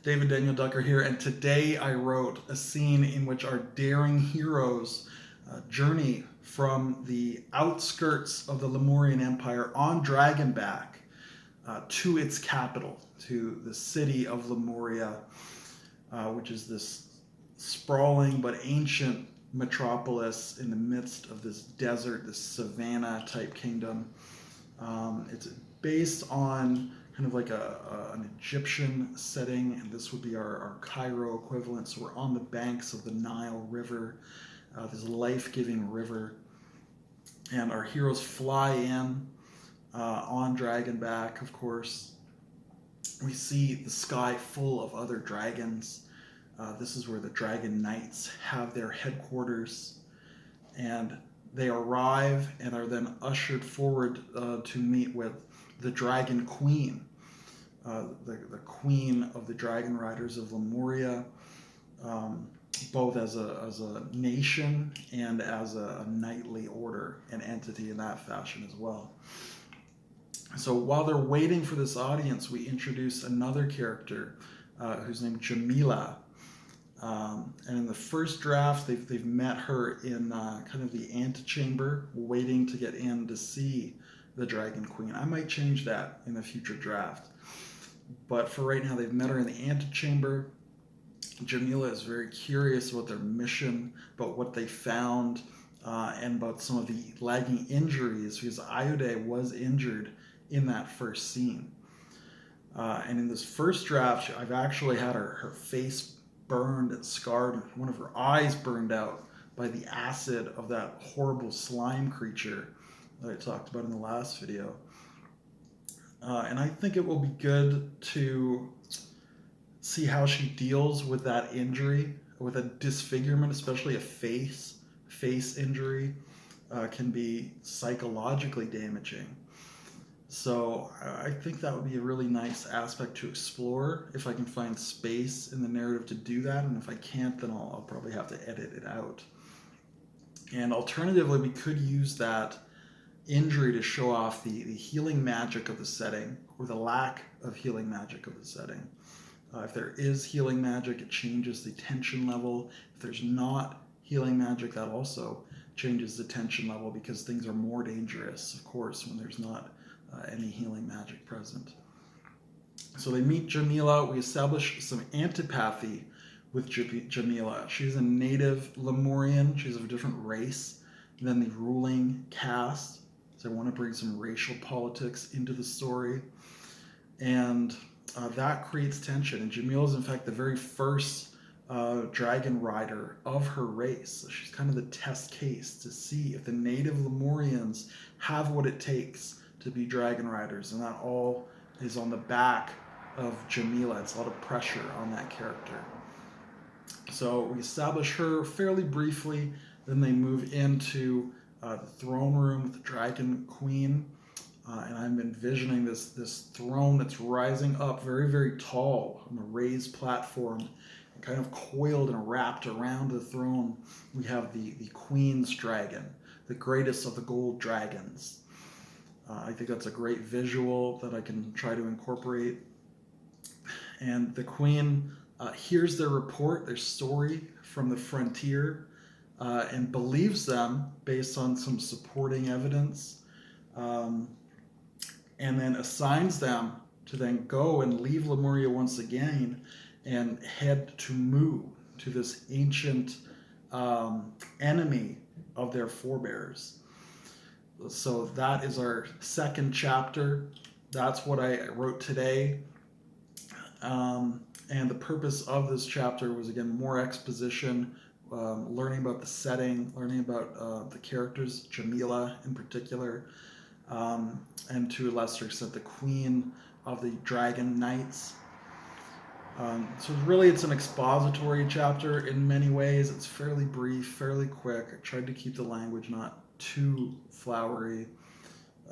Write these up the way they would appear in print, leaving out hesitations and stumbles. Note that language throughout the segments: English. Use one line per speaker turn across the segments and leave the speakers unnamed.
David Daniel Ducker here, and today I wrote a scene in which our daring heroes journey from the outskirts of the Lemurian Empire on Dragonback to its capital, to the city of Lemuria, which is this sprawling but ancient metropolis in the midst of this desert, this savanna type kingdom. It's based on kind of like an Egyptian setting, and this would be our Cairo equivalent. So we're on the banks of the Nile River, this life-giving river, and our heroes fly in on Dragonback, of course. We see the sky full of other dragons. This is where the Dragon Knights have their headquarters, and they arrive and are then ushered forward to meet with the Dragon Queen, the queen of the Dragon Riders of Lemuria, both as a nation and as a knightly order, an entity in that fashion as well. So while they're waiting for this audience, we introduce another character who's named Jamila. And in the first draft, they've met her in kind of the antechamber, waiting to get in to see the Dragon Queen. I might change that in a future draft. But for right now, they've met her in the antechamber. Jamila is very curious about their mission, about what they found, and about some of the lagging injuries, because Ayode was injured in that first scene. And in this first draft, I've actually had her face burned and scarred, and one of her eyes burned out by the acid of that horrible slime creature that I talked about in the last video. And I think it will be good to see how she deals with that injury, with a disfigurement, especially a face injury, can be psychologically damaging. So I think that would be a really nice aspect to explore if I can find space in the narrative to do that, and if I can't, then I'll probably have to edit it out. And alternatively, we could use that injury to show off the healing magic of the setting, or the lack of healing magic of the setting. If there is healing magic, it changes the tension level. If there's not healing magic, that also changes the tension level, because things are more dangerous, of course, when there's not any healing magic present. So they meet Jamila. We establish some antipathy with Jamila. She's a native Lemurian. She's of a different race than the ruling caste. So I want to bring some racial politics into the story. And that creates tension. And Jamila is, in fact, the very first dragon rider of her race. So she's kind of the test case to see if the native Lemurians have what it takes to be dragon riders. And that all is on the back of Jamila. It's a lot of pressure on that character. So we establish her fairly briefly. Then they move into the throne room with the Dragon Queen. And I'm envisioning this throne that's rising up very, very tall on a raised platform, and kind of coiled and wrapped around the throne. We have the Queen's dragon, the greatest of the gold dragons. I think that's a great visual that I can try to incorporate. And the Queen hears their report, their story from the frontier, and believes them based on some supporting evidence. And then assigns them to then go and leave Lemuria once again and head to Mu, to this ancient enemy of their forebears. So that is our second chapter. That's what I wrote today. And the purpose of this chapter was, again, more exposition, learning about the setting, learning about the characters, Jamila in particular, and to a lesser extent the Queen of the Dragon Knights. So really it's an expository chapter in many ways. It's fairly brief, fairly quick. I tried to keep the language not too flowery.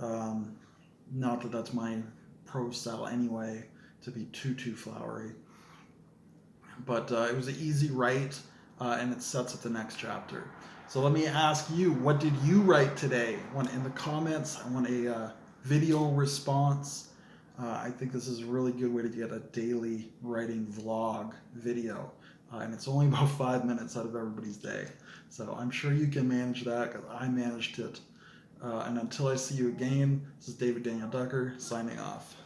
Not that that's my prose style anyway, to be too flowery. But it was an easy write, and it sets up the next chapter. So let me ask you, what did you write today? In the comments, I want a video response. I think this is a really good way to get a daily writing vlog video. And it's only about 5 minutes out of everybody's day. So I'm sure you can manage that because I managed it. And until I see you again, this is David Daniel Ducker signing off.